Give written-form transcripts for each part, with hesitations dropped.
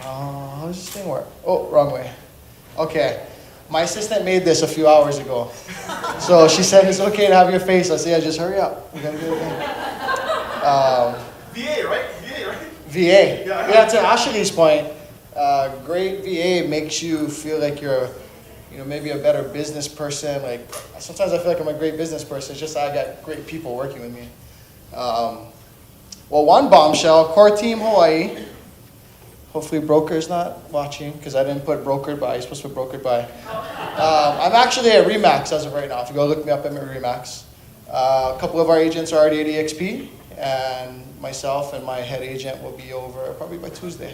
How does this thing work? Oh, wrong way. Okay. My assistant made this a few hours ago. So she said, it's okay to have your face. I said, yeah, just hurry up. We gotta get it done. VA, right? VA, right? VA. Yeah, to Ashley's point, great VA makes you feel like you're, maybe a better business person. Like, sometimes I feel like I'm a great business person. It's just I got great people working with me. Well, one bombshell, core team Hawaii. Hopefully broker's not watching, because I didn't put brokered by. You're supposed to put brokered by. I'm actually at Remax as of right now. If you go look me up, I'm at Remax. A couple of our agents are already at EXP, and myself and my head agent will be over probably by Tuesday.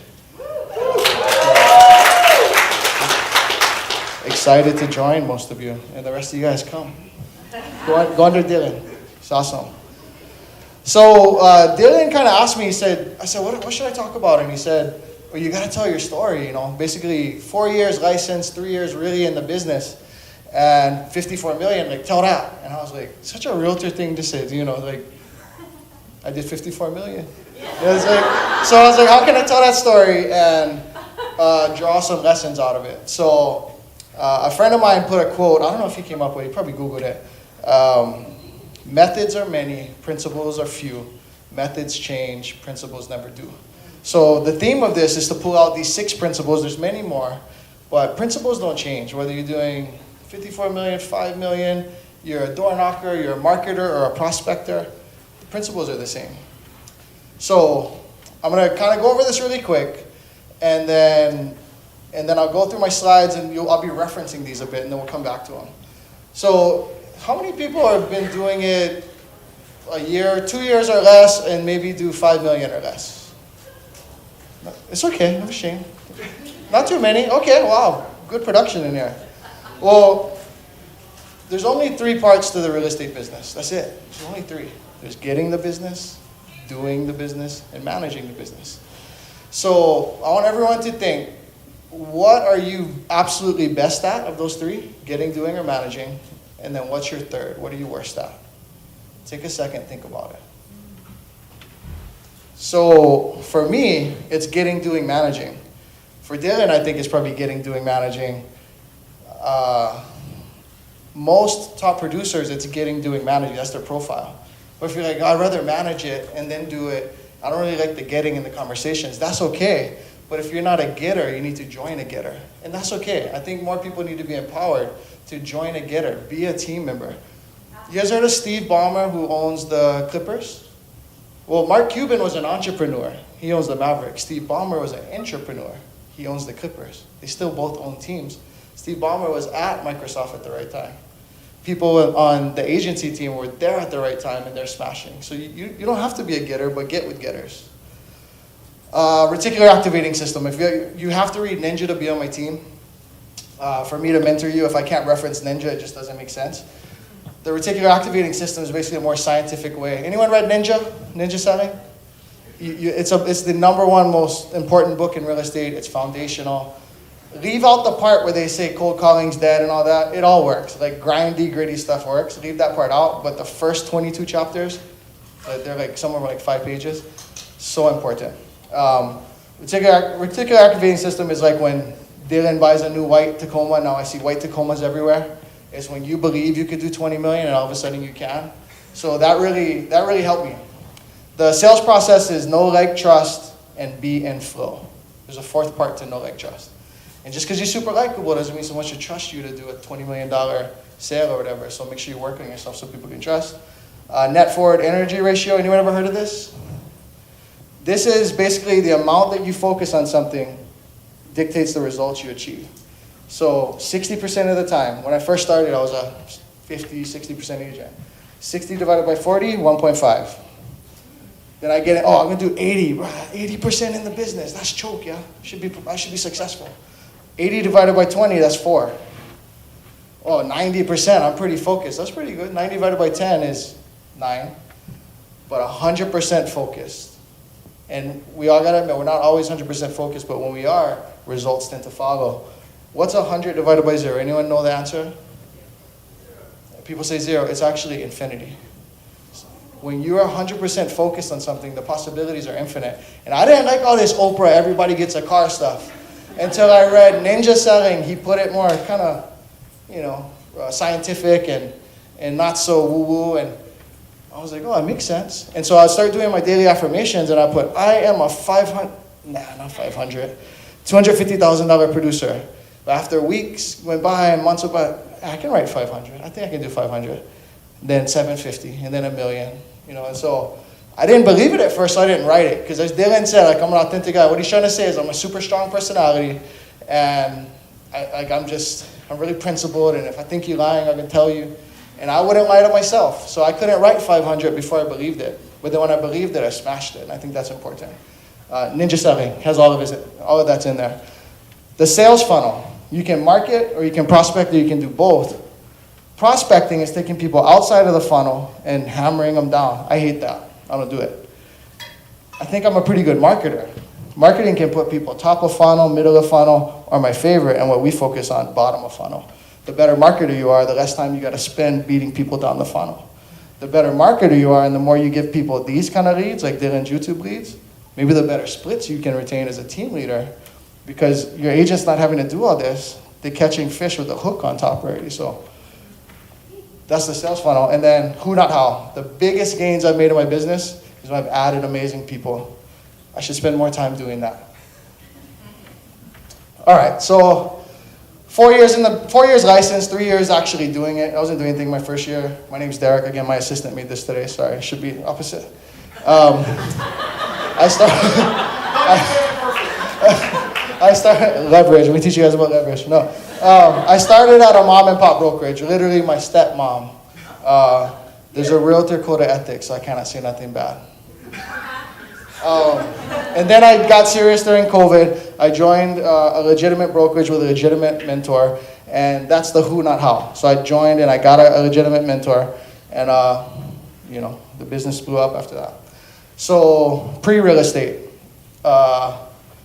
Excited to join, most of you, and the rest of you guys come. Go under Dylan. It's awesome. So Dylan kind of asked me, I said, what should I talk about? And he said, well, you got to tell your story, Basically, 4 years licensed, 3 years really in the business, and 54 million, like, tell that. And I was like, such a realtor thing to say, like, I did 54 million. So I was like, how can I tell that story and draw some lessons out of it? So a friend of mine put a quote, I don't know if he came up with it, he probably Googled it. Methods are many, principles are few. Methods change, principles never do. So the theme of this is to pull out these 6 principles. There's many more, but principles don't change. Whether you're doing 54 million, 5 million, you're a door knocker, you're a marketer, or a prospector, the principles are the same. So I'm going to kind of go over this really quick, and then I'll go through my slides, and I'll be referencing these a bit, and then we'll come back to them. So how many people have been doing it a year, 2 years or less, and maybe do 5 million or less? It's okay, I'm ashamed. Not too many? Okay, wow, good production in here. Well, there's only 3 parts to the real estate business. That's it. There's only 3. There's getting the business, doing the business, and managing the business. So I want everyone to think, what are you absolutely best at of those 3? Getting, doing, or managing? And then what's your third? What are you worst at? Take a second, think about it. So for me, it's getting, doing, managing. For Dylan, I think it's probably getting, doing, managing. Most top producers, it's getting, doing, managing. That's their profile. But if you're like, I'd rather manage it and then do it, I don't really like the getting in the conversations, that's okay. But if you're not a getter, you need to join a getter. And that's okay. I think more people need to be empowered to join a getter. Be a team member. You guys heard of Steve Ballmer, who owns the Clippers? Well, Mark Cuban was an entrepreneur. He owns the Mavericks. Steve Ballmer was an entrepreneur. He owns the Clippers. They still both own teams. Steve Ballmer was at Microsoft at the right time. People on the agency team were there at the right time, and they're smashing. So you don't have to be a getter, but get with getters. Reticular activating system. If you have to read Ninja to be on my team. For me to mentor you, if I can't reference Ninja, it just doesn't make sense. The reticular activating system is basically a more scientific way. Anyone read Ninja? Ninja selling? It's the #1 most important book in real estate. It's foundational. Leave out the part where they say cold calling's dead and all that. It all works. Like grindy, gritty stuff works. Leave that part out. But the first 22 chapters, they're like somewhere like 5 pages. So important. Reticular activating system is like when Dylan buys a new white Tacoma. Now I see white Tacomas everywhere. It's when you believe you could do 20 million and all of a sudden you can. So that really helped me. The sales process is know, like, trust, and be in flow. There's a 4th part to know, like, trust. And just because you're super likable doesn't mean someone should trust you to do a $20 million sale or whatever. So make sure you work on yourself so people can trust. Net forward energy ratio. Anyone ever heard of this? This is basically the amount that you focus on something dictates the results you achieve. So 60% of the time, when I first started, I was a 50, 60% agent. 60 divided by 40, 1.5. Then I get it, I'm going to do 80. 80% in the business. That's choke, yeah? I should be successful. 80 divided by 20, that's 4. 90%, I'm pretty focused. That's pretty good. 90 divided by 10 is 9. But 100% focused. And we all got to admit, we're not always 100% focused, but when we are, results tend to follow. What's 100 divided by 0? Anyone know the answer? People say 0. It's actually infinity. When you're 100% focused on something, the possibilities are infinite. And I didn't like all this Oprah, everybody gets a car stuff, until I read Ninja Selling. He put it more kind of, scientific and not so woo-woo. And I was like, oh, it makes sense. And so I started doing my daily affirmations, and I put, I am a $250,000 producer. But after weeks went by and months went by, I can write 500. I think I can do 500. Then 750, and then 1 million. And so I didn't believe it at first, so I didn't write it. Because as Dylan said, like, I'm an authentic guy. What he's trying to say is I'm a super strong personality, and I'm really principled, and if I think you're lying, I can tell you. And I wouldn't lie to myself. So I couldn't write 500 before I believed it. But then when I believed it, I smashed it, and I think that's important. Ninja Selling has all of that's in there. The sales funnel. You can market, or you can prospect, or you can do both. Prospecting is taking people outside of the funnel and hammering them down. I hate that. I don't do it. I think I'm a pretty good marketer. Marketing can put people top of funnel, middle of funnel, or my favorite, and what we focus on, bottom of funnel. The better marketer you are, the less time you got to spend beating people down the funnel. The better marketer you are, and the more you give people these kind of leads, like Dylan's YouTube leads, maybe the better splits you can retain as a team leader, because your agent's not having to do all this. They're catching fish with a hook on top already. So that's the sales funnel. And then who, not how. The biggest gains I've made in my business is when I've added amazing people. I should spend more time doing that. All right, so 4 years licensed, 3 years actually doing it. I wasn't doing anything my first year. My name's Derek. Again, my assistant made this today. Sorry, it should be opposite. I started leverage. We teach you guys about leverage. No, I started at a mom and pop brokerage. Literally, my stepmom. There's a realtor code of ethics, so I cannot say nothing bad. And then I got serious during COVID. I joined a legitimate brokerage with a legitimate mentor, and that's the who, not how. So I joined, and I got a legitimate mentor, and the business blew up after that. So pre-real estate.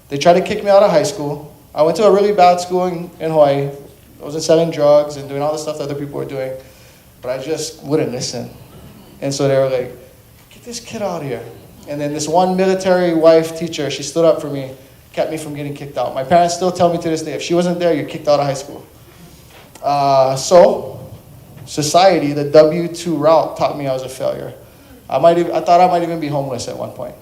They tried to kick me out of high school. I went to a really bad school in Hawaii. I wasn't selling drugs and doing all the stuff that other people were doing, but I just wouldn't listen. And so they were like, get this kid out of here. And then this one military wife teacher, she stood up for me, kept me from getting kicked out. My parents still tell me to this day, if she wasn't there, you're kicked out of high school. So society, the W-2 route, taught me I was a failure. I thought I might even be homeless at one point.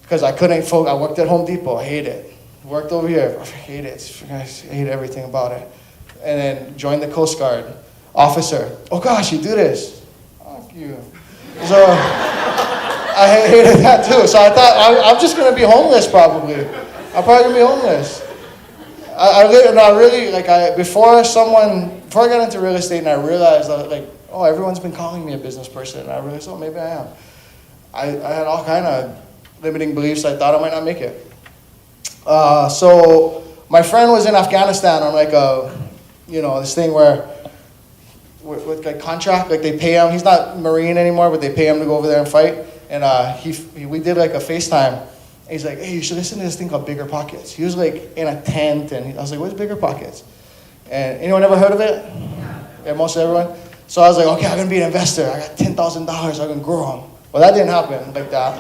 Because I couldn't focus. I worked at Home Depot. I hate it. Worked over here. I hate it. I hate everything about it. And then joined the Coast Guard. Officer. Okahashi, do this. Fuck you. So I hated that too. So I thought, I'm just going to be homeless probably. I'm probably going to be homeless. Before I got into real estate and I realized that, everyone's been calling me a business person. And I realized, maybe I am. I had all kind of limiting beliefs. I thought I might not make it. So my friend was in Afghanistan on this thing where with contract, they pay him. He's not Marine anymore, but they pay him to go over there and fight. And we did a FaceTime. And he's like, hey, you should listen to this thing called Bigger Pockets. He was in a tent, and I was like, what's Bigger Pockets? And anyone ever heard of it? Yeah, most everyone. So I was like, okay, I'm gonna be an investor. I got $10,000. I can grow them. Well, that didn't happen like that.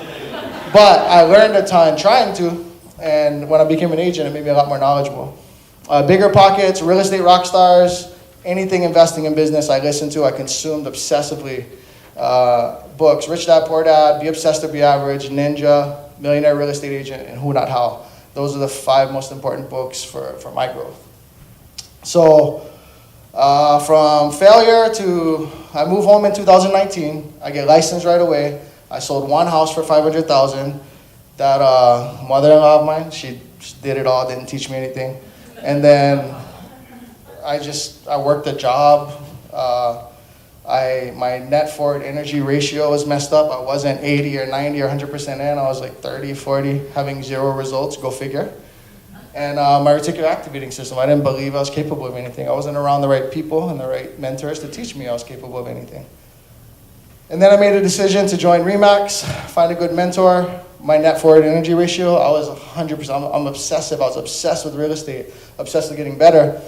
But I learned a ton trying to, and when I became an agent, it made me a lot more knowledgeable. Bigger Pockets, Real Estate Rock Stars, anything investing in business I listened to, I consumed obsessively. Books, Rich Dad, Poor Dad, Be Obsessed or Be Average, Ninja, Millionaire Real Estate Agent, and Who Not How. Those are the 5 most important books for my growth. So from failure to, I moved home in 2019. I get licensed right away. I sold one house for $500,000. That mother-in-law of mine, she did it all, didn't teach me anything. And then I worked a job. My net forward energy ratio was messed up. I wasn't 80 or 90 or 100% in. I was 30, 40, having 0 results, go figure. And my reticular activating system, I didn't believe I was capable of anything. I wasn't around the right people and the right mentors to teach me I was capable of anything. And then I made a decision to join Remax, find a good mentor. My net forward energy ratio, I was 100%, I'm obsessive. I was obsessed with real estate, obsessed with getting better.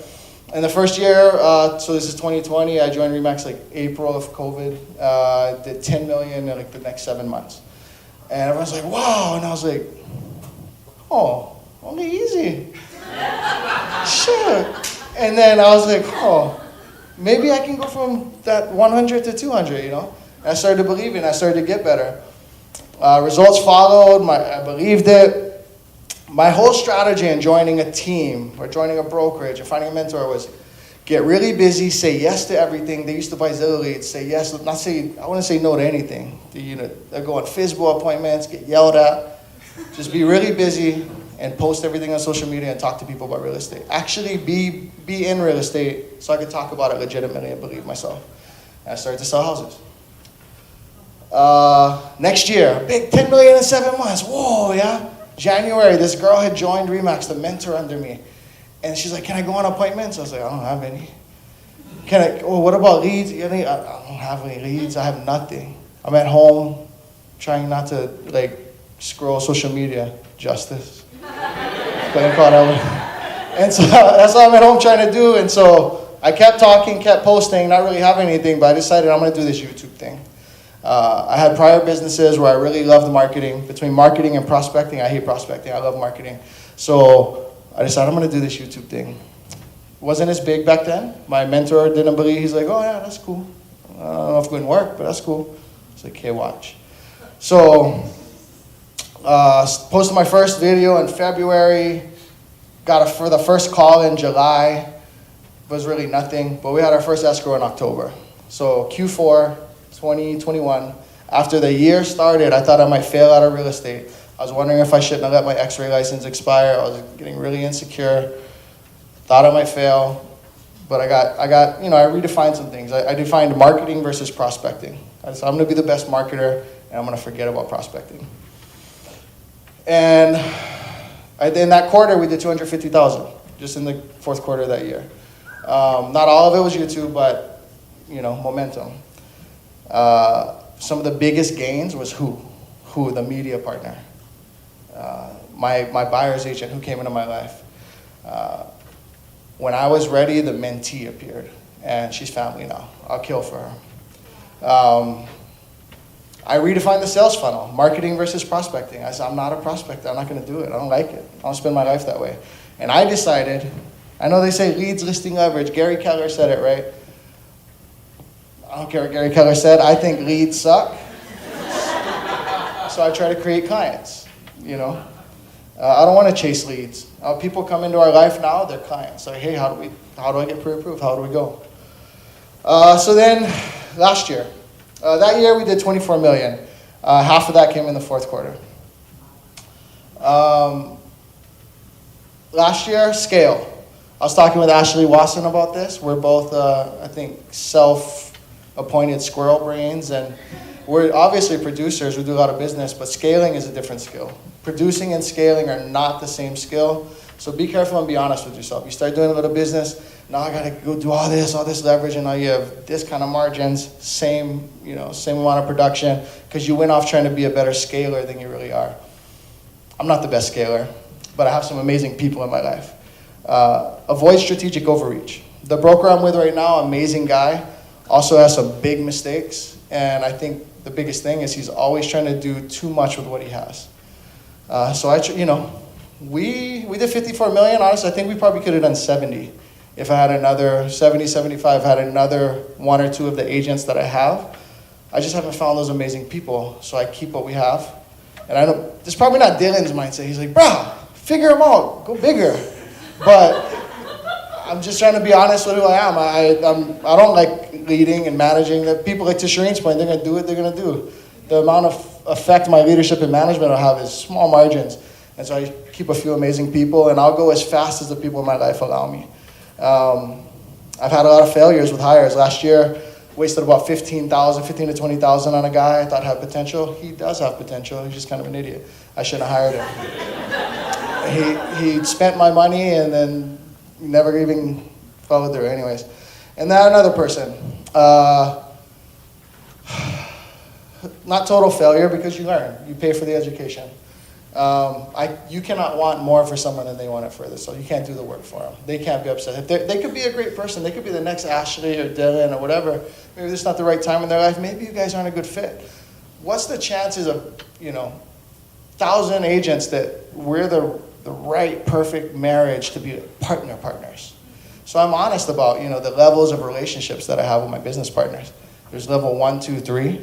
In the first year, so this is 2020, I joined Remax like April of COVID, did 10 million in like the next 7 months. And everyone's like, wow, and I was like, oh, only easy. Shit. And then I was like, oh, maybe I can go from that 100 to 200, you know? And I started to believe it, and I started to get better. Results followed, I believed it. My whole strategy in joining a team or joining a brokerage or finding a mentor was get really busy, say yes to everything. They used to buy Zillow leads, say yes, I wouldn't say no to anything. They'll go on FISBO appointments, get yelled at. Just be really busy and post everything on social media and talk to people about real estate. Actually be in real estate so I could talk about it legitimately and believe myself. And I started to sell houses. Next year, big 10 million in 7 months. Whoa, yeah. January, this girl had joined Remax, the mentor under me. And she's like, can I go on appointments? I was like, I don't have any. What about leads? I don't have any leads. I have nothing. I'm at home trying not to like scroll social media. Justice. And so that's what I'm at home trying to do. And so I kept talking, kept posting, not really having anything, but I decided I'm going to do this YouTube thing. I had prior businesses where I really loved marketing. Between marketing and prospecting, I hate prospecting. I love marketing. So I decided I'm going to do this YouTube thing. Wasn't as big back then. My mentor didn't believe. He's like, oh, yeah, that's cool. I don't know if it would work, but that's cool. I was like, okay, watch. So posted my first video in February. For the first call in July. Was really nothing. But we had our first escrow in October. So Q4 2021. After the year started, I thought I might fail out of real estate. I was wondering if I shouldn't have let my X-ray license expire. I was getting really insecure. Thought I might fail, but I redefined some things. I defined marketing versus prospecting. I said I'm going to be the best marketer, and I'm going to forget about prospecting. And in that quarter, we did 250,000, just in the fourth quarter of that year. Not all of it was YouTube, but momentum. Some of the biggest gains was who the media partner, my buyer's agent who came into my life. When I was ready, the mentee appeared, and she's family now. I'll kill for her. I redefined the sales funnel, marketing versus prospecting. I said, I'm not a prospector. I'm not going to do it. I don't like it. I don't spend my life that way. And I decided, I know they say leads, listing, leverage. Gary Keller said it, right? I don't care what Gary Keller said. I think leads suck. So I try to create clients, I don't want to chase leads. People come into our life now, they're clients. Like, hey, how do I get pre-approved? How do we go? So then last year, that year we did 24 million. Half of that came in the fourth quarter. Last year, scale. I was talking with Ashley Wasson about this. We're both, I think, self-appointed squirrel brains, and we're obviously producers. We do a lot of business, but scaling is a different skill. Producing and scaling are not the same skill, so be careful and be honest with yourself. You start doing a little business, now I gotta go do all this leverage, and now you have this kind of margins, same amount of production, because you went off trying to be a better scaler than you really are. I'm not the best scaler, but I have some amazing people in my life. Avoid strategic overreach. The broker I'm with right now, amazing guy, also has some big mistakes, and I think the biggest thing is he's always trying to do too much with what he has. We did 54 million. Honestly, I think we probably could have done 70 if I had another 70, 75, had another one or two of the agents that I have. I just haven't found those amazing people, so I keep what we have. And I know, this is probably not Dylan's mindset. He's like, bro, figure them out, go bigger. But I'm just trying to be honest with who I am. I don't like leading and managing. The people like to Shireen's point, they're going to do what they're going to do. The amount of effect my leadership and management will have is small margins. And so I keep a few amazing people, and I'll go as fast as the people in my life allow me. I've had a lot of failures with hires. Last year, wasted about 15 to 20,000 on a guy I thought had potential. He does have potential. He's just kind of an idiot. I shouldn't have hired him. He spent my money and then never even followed through anyways. And then another person. Not total failure because you learn. You pay for the education. You cannot want more for someone than they want it further, so you can't do the work for them. They can't be upset. If they could be a great person. They could be the next Ashley or Dylan or whatever. Maybe this is not the right time in their life. Maybe you guys aren't a good fit. What's the chances of, 1,000 agents that we're the right, perfect marriage to be partners? So I'm honest about, the levels of relationships that I have with my business partners. There's level 1, 2, 3.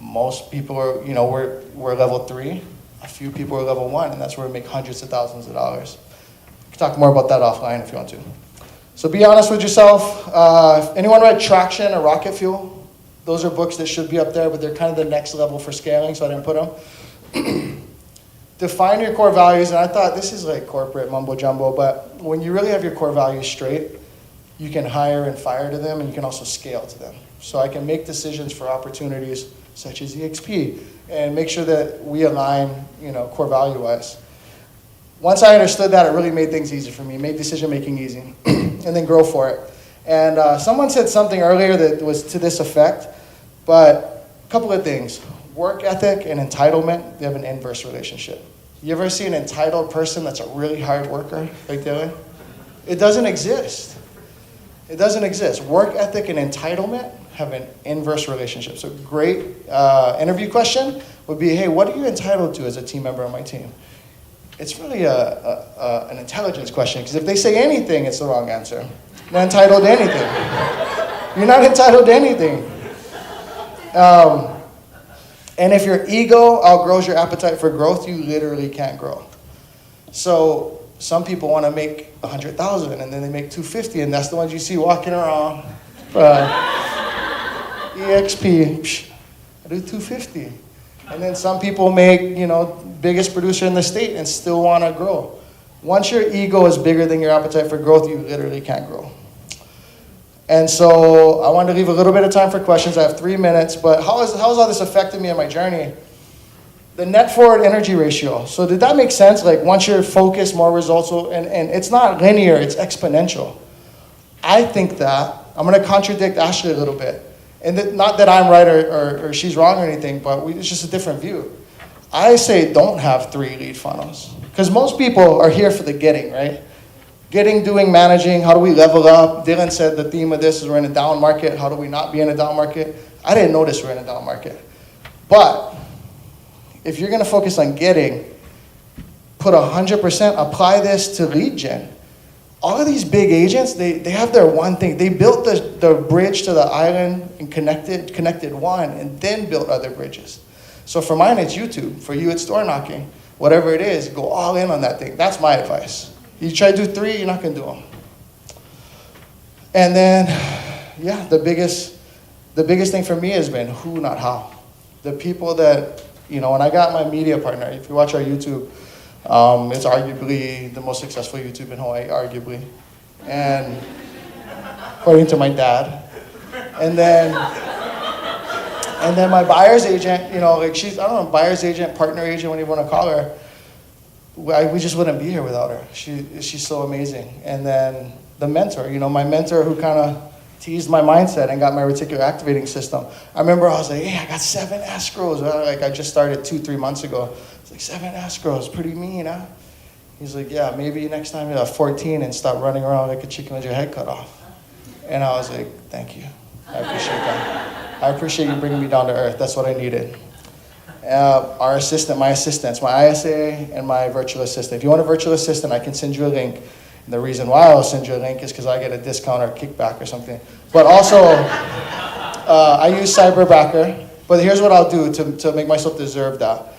Most people are, we're level 3. A few people are level 1, and that's where we make hundreds of thousands of dollars. We can talk more about that offline if you want to. So be honest with yourself. Anyone read Traction or Rocket Fuel? Those are books that should be up there, but they're kind of the next level for scaling, so I didn't put them. Define your core values, and I thought this is like corporate mumbo jumbo, but when you really have your core values straight, you can hire and fire to them, and you can also scale to them. So I can make decisions for opportunities such as EXP, and make sure that we align, core value-wise. Once I understood that, it really made things easy for me, made decision-making easy, and then grow for it. And someone said something earlier that was to this effect, but a couple of things. Work ethic and entitlement, they have an inverse relationship. You ever see an entitled person that's a really hard worker, like Dylan? It doesn't exist. It doesn't exist. Work ethic and entitlement have an inverse relationship. So great interview question would be, hey, what are you entitled to as a team member on my team? It's really an intelligence question, because if they say anything, it's the wrong answer. You're not entitled to anything. You're not entitled to anything. And if your ego outgrows your appetite for growth, you literally can't grow. So some people want to make 100,000 and then they make 250, and that's the ones you see walking around. EXP, I do 250. And then some people make, biggest producer in the state and still want to grow. Once your ego is bigger than your appetite for growth, you literally can't grow. And so I wanted to leave a little bit of time for questions. I have 3 minutes, but how has all this affected me in my journey? The net forward energy ratio. So did that make sense? Like once you're focused, more results will, and it's not linear, it's exponential. I think that, I'm going to contradict Ashley a little bit. And not that I'm right or she's wrong or anything, but it's just a different view. I say don't have 3 lead funnels. Because most people are here for the getting, right? Getting, doing, managing, how do we level up? Dylan said the theme of this is we're in a down market. How do we not be in a down market? I didn't notice we're in a down market. But if you're going to focus on getting, put 100%, apply this to lead gen. All of these big agents, they have their one thing. They built the bridge to the island and connected one, and then built other bridges. So for mine, it's YouTube. For you, it's door knocking. Whatever it is, go all in on that thing. That's my advice. You try to do 3, you're not going to do them. And then, yeah, the biggest thing for me has been who, not how. The people that, when I got my media partner, if you watch our YouTube, it's arguably the most successful YouTube in Hawaii, arguably. And according to my dad. And then my buyer's agent, she's, I don't know, buyer's agent, partner agent, whatever you want to call her. We just wouldn't be here without her. She's so amazing. And then the mentor, my mentor who kind of teased my mindset and got my reticular activating system. I remember I was like, hey, I got 7 escrows. Like I just started 2-3 months ago. It's like 7 escrows, pretty mean, huh? He's like, yeah, maybe next time you have 14 and stop running around like a chicken with your head cut off. And I was like, thank you. I appreciate that. I appreciate you bringing me down to earth. That's what I needed. My assistants, my ISA and my virtual assistant. If you want a virtual assistant, I can send you a link. And the reason why I'll send you a link is because I get a discount or a kickback or something. But also, I use Cyberbacker. But here's what I'll do to make myself deserve that.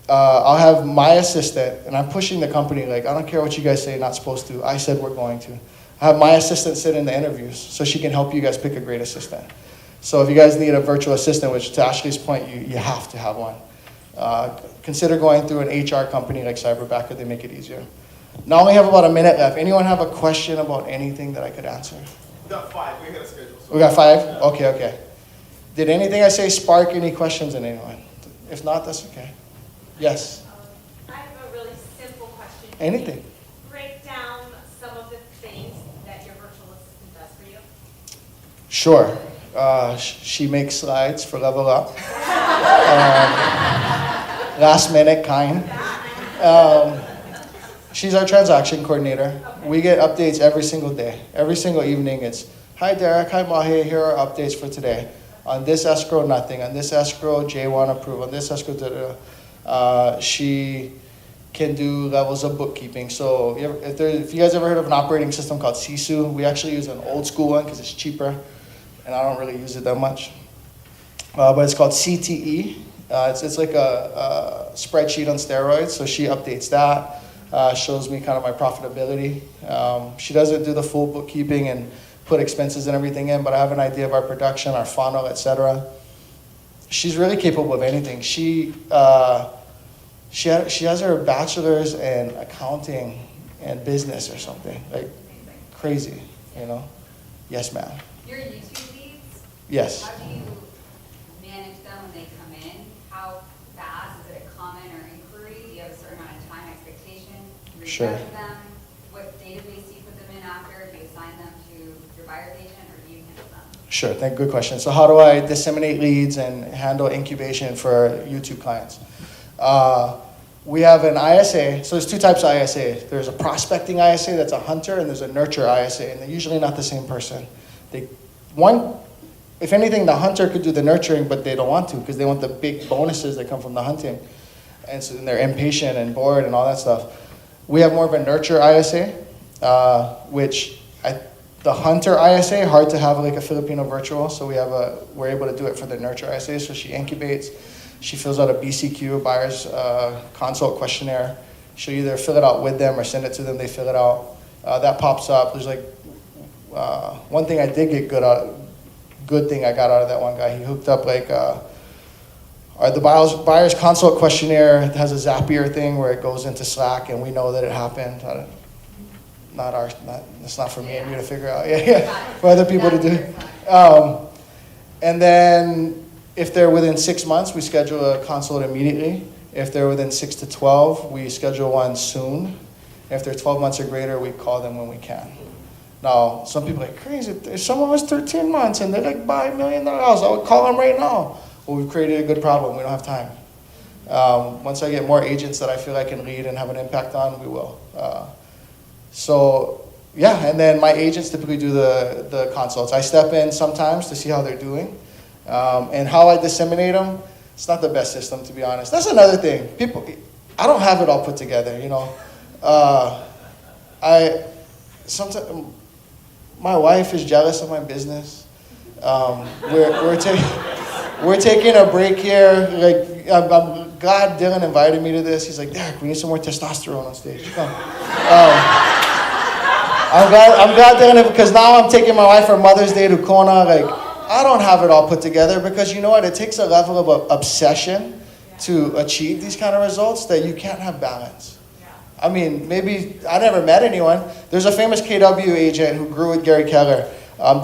I'll have my assistant, and I'm pushing the company, like, I don't care what you guys say, not supposed to. I said we're going to. I have my assistant sit in the interviews so she can help you guys pick a great assistant. So if you guys need a virtual assistant, which to Ashley's point, you have to have one. Consider going through an HR company like Cyberbacker. They make it easier. Now I only have about a minute left. Anyone have a question about anything that I could answer? We got 5. We got a schedule. So. We got 5? Yeah. Okay. Did anything I say spark any questions in anyone? If not, that's okay. Yes? I have a really simple question. Anything. Can you break down some of the things that your virtual assistant does for you? Sure. She makes slides for Level Up. Last minute kind. She's our transaction coordinator. We get updates every single day. Every single evening it's, hi Derek, hi Mahi, here are updates for today. On this escrow, nothing. On this escrow, J1 approve. On this escrow, she can do levels of bookkeeping. So if you guys ever heard of an operating system called Sisu, we actually use an old school one because it's cheaper, and I don't really use it that much. But it's called CTE. It's like a spreadsheet on steroids. So she updates that. Shows me kind of my profitability. She doesn't do the full bookkeeping and put expenses and everything in, but I have an idea of our production, our funnel, etc. She's really capable of anything. She has her bachelor's in accounting and business or something, like crazy, you know? Yes, ma'am. Your YouTube leads? Yes. How do you manage them when they come in? How fast? Is it a comment or inquiry? Do you have a certain amount of time expectation? Do you reach out to them? What database do you put them in after? Do you assign them to your buyer's agent or do you handle them? Sure, good question. So how do I disseminate leads and handle incubation for YouTube clients? We have an ISA, so there's two types of ISA. There's a prospecting ISA that's a hunter, and there's a nurture ISA, and they're usually not the same person. If anything, the hunter could do the nurturing, but they don't want to because they want the big bonuses that come from the hunting. And so they're impatient and bored and all that stuff. We have more of a nurture ISA, the hunter ISA, hard to have like a Filipino virtual, so we're able to do it for the nurture ISA. So she incubates, she fills out a BCQ, buyer's consult questionnaire. She'll either fill it out with them or send it to them, they fill it out. That pops up. There's like, one thing I did get good thing I got out of that one guy, he hooked up like, the buyer's consult questionnaire has a Zapier thing where it goes into Slack and we know that it happened. It's not for me and you to figure out. For other people to do. And then if they're within 6 months, we schedule a consult immediately. If they're within 6 to 12, we schedule one soon. If they're 12 months or greater, we call them when we can. Now, some people are like, crazy. If someone was 13 months and they're like, buy $1 million, I would call them right now. Well, we've created a good problem. We don't have time. Once I get more agents that I feel I can lead and have an impact on, we will. And then my agents typically do the consults. I step in sometimes to see how they're doing. And how I disseminate them, it's not the best system, to be honest. That's another thing. I don't have it all put together, you know. Sometimes my wife is jealous of my business. We're taking a break here. Like, I'm glad Dylan invited me to this. He's like, Derek, we need some more testosterone on stage. Come. I'm glad Dylan, because now I'm taking my wife for Mother's Day to Kona. Like, I don't have it all put together because you know what? It takes a level of obsession to achieve these kind of results that you can't have balance. I mean, maybe I never met anyone. There's a famous KW agent who grew with Gary Keller,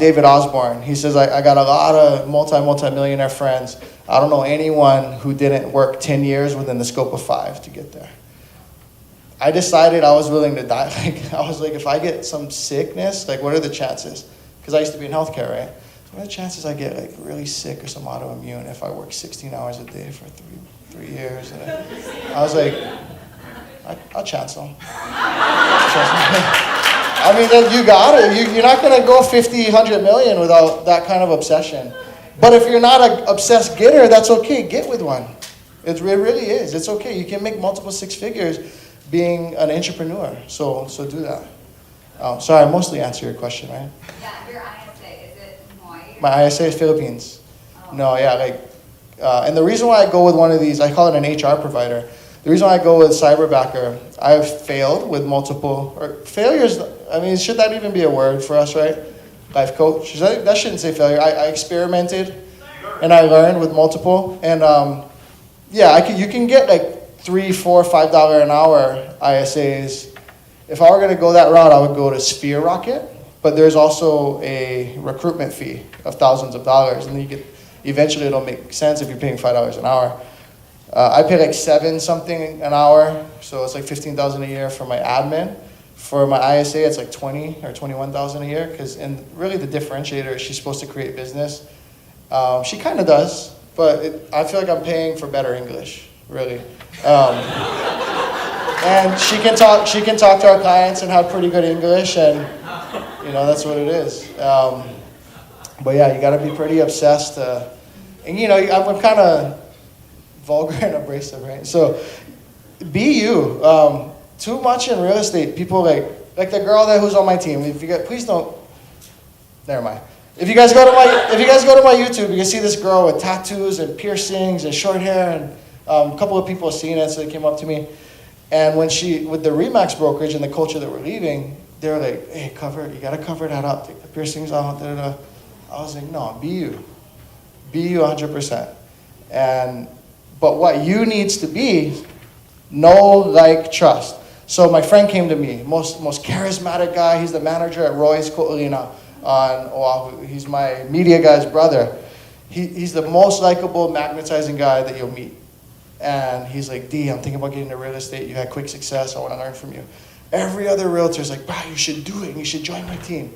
David Osborne. He says, I got a lot of multi-millionaire friends. I don't know anyone who didn't work 10 years within the scope of 5 to get there. I decided I was willing to die. I was like, if I get some sickness, like what are the chances? Because I used to be in healthcare, right? So what are the chances I get like really sick or some autoimmune if I work 16 hours a day for three years? And I was like, I'll chance them. I mean, you got it. You're not going to go 50, 100 million without that kind of obsession. But if you're not an obsessed getter, that's okay. Get with one. It really is. It's okay. You can make multiple 6 figures being an entrepreneur. So do that. Sorry, I mostly answered your question, right? Yeah, your ISA, is it Moy? My ISA is Philippines. Oh. No, yeah, and the reason why I go with one of these, I call it an HR provider. The reason why I go with Cyberbacker, I've failed with multiple, or failures, I mean, should that even be a word for us, right? Life coach, that shouldn't say failure. I experimented and I learned with multiple. And you can get like $3, $4, $5 an hour ISAs. If I were going to go that route, I would go to Sphere Rocket, but there's also a recruitment fee of thousands of dollars. And then eventually it'll make sense if you're paying $5 an hour. I pay like $7 something an hour, so it's like $15,000 a year for my admin. For my ISA, it's like $20,000 or $21,000 a year, and really the differentiator is she's supposed to create business. She kind of does, but I feel like I'm paying for better English, really. And she can talk to our clients and have pretty good English, and that's what it is. But yeah, you got to be pretty obsessed. And I'm kind of vulgar and abrasive, right? So be you. Too much in real estate, people like the girl who's on my team. Please don't. Never mind. If you guys go to my YouTube, you can see this girl with tattoos and piercings and short hair, and a couple of people have seen it, so they came up to me. And when with the Remax brokerage and the culture that we're leaving, they were like, "Hey, you gotta cover that up. Take the piercings out." Da, da, da. I was like, "No, be you. Be you 100%." But what you needs to be, know, like, trust. So my friend came to me, most charismatic guy. He's the manager at Roy's Ko'olina on Oahu. He's my media guy's brother. He's the most likable, magnetizing guy that you'll meet. And he's like, "D, I'm thinking about getting into real estate. You had quick success. I want to learn from you." Every other realtor's like, "Bro, you should do it. You should join my team."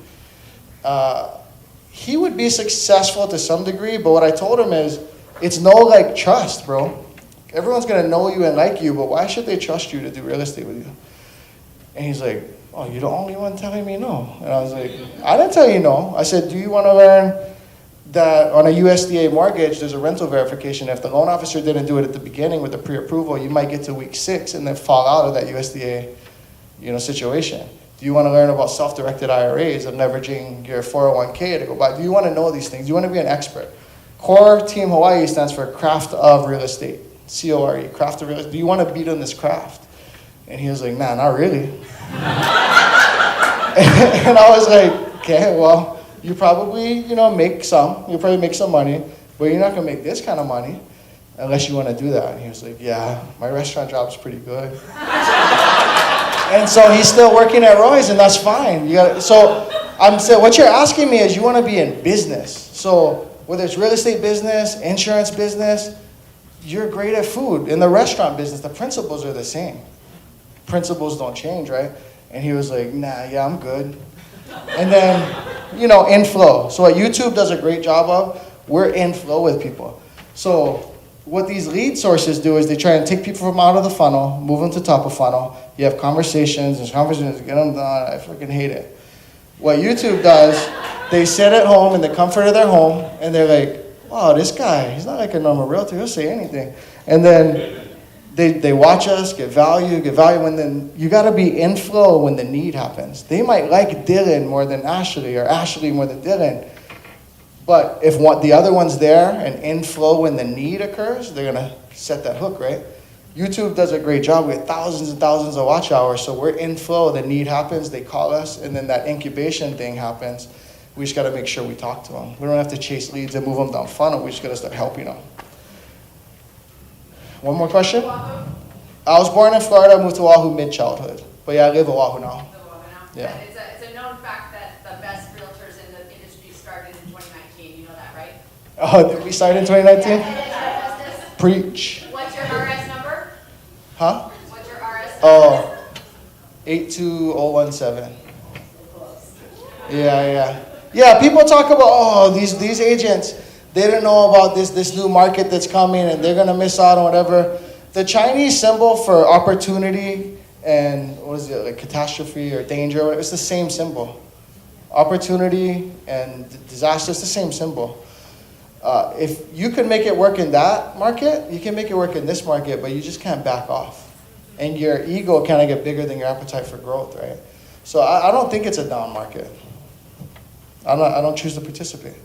He would be successful to some degree, but what I told him is, it's no like trust, bro. Everyone's going to know you and like you, but why should they trust you to do real estate with you? And he's like, "Oh, you're the only one telling me no." And I was like, "I didn't tell you no." I said, "Do you want to learn that on a USDA mortgage, there's a rental verification. If the loan officer didn't do it at the beginning with the pre-approval, you might get to week 6 and then fall out of that USDA, situation. Do you want to learn about self-directed IRAs and leveraging your 401k to go buy? Do you want to know these things? Do you want to be an expert?" Core Team Hawaii stands for Craft of Real Estate. CORE, Craft of Real Estate. Do you want to be in this craft? And he was like, "Nah, not really." And I was like, "Okay, well, you probably, make some. You'll probably make some money, but you're not going to make this kind of money unless you want to do that." And he was like, "Yeah, my restaurant job's pretty good." And so he's still working at Roy's, and that's fine. So I'm saying, what you're asking me is you want to be in business. So whether it's real estate business, insurance business, you're great at food. In the restaurant business, the principles are the same. Principles don't change, right? And he was like, "Nah, yeah, I'm good." And then, in flow. So what YouTube does a great job of, we're in flow with people. So what these lead sources do is they try and take people from out of the funnel, move them to top of funnel. You have conversations, get them done. I freaking hate it. What YouTube does, they sit at home in the comfort of their home, and they're like, "Wow, this guy, he's not like a normal realtor. He'll say anything." And then they watch us, get value, and then you got to be in flow when the need happens. They might like Dylan more than Ashley, or Ashley more than Dylan. But if the other one's there and in flow when the need occurs, they're going to set that hook, right? YouTube does a great job. We have thousands and thousands of watch hours, so we're in flow. The need happens, they call us, and then that incubation thing happens. We just got to make sure we talk to them. We don't have to chase leads and move them down funnel. We just got to start helping them. One more question? I was born in Florida, moved to Oahu mid-childhood. But yeah, I live in Oahu now. Yeah. It's a known fact that the best realtors in the industry started in 2019. You know that, right? Oh, did we start in 2019? Preach. What's your RS number? Huh? What's your RS number? Oh, 82017. Yeah. Yeah, people talk about, these agents, they don't know about this new market that's coming and they're going to miss out on whatever. The Chinese symbol for opportunity and, like catastrophe or danger, it's the same symbol. Opportunity and disaster, it's the same symbol. If you can make it work in that market, you can make it work in this market, but you just can't back off. And your ego kind of get bigger than your appetite for growth, right? So I don't think it's a down market. I don't choose to participate.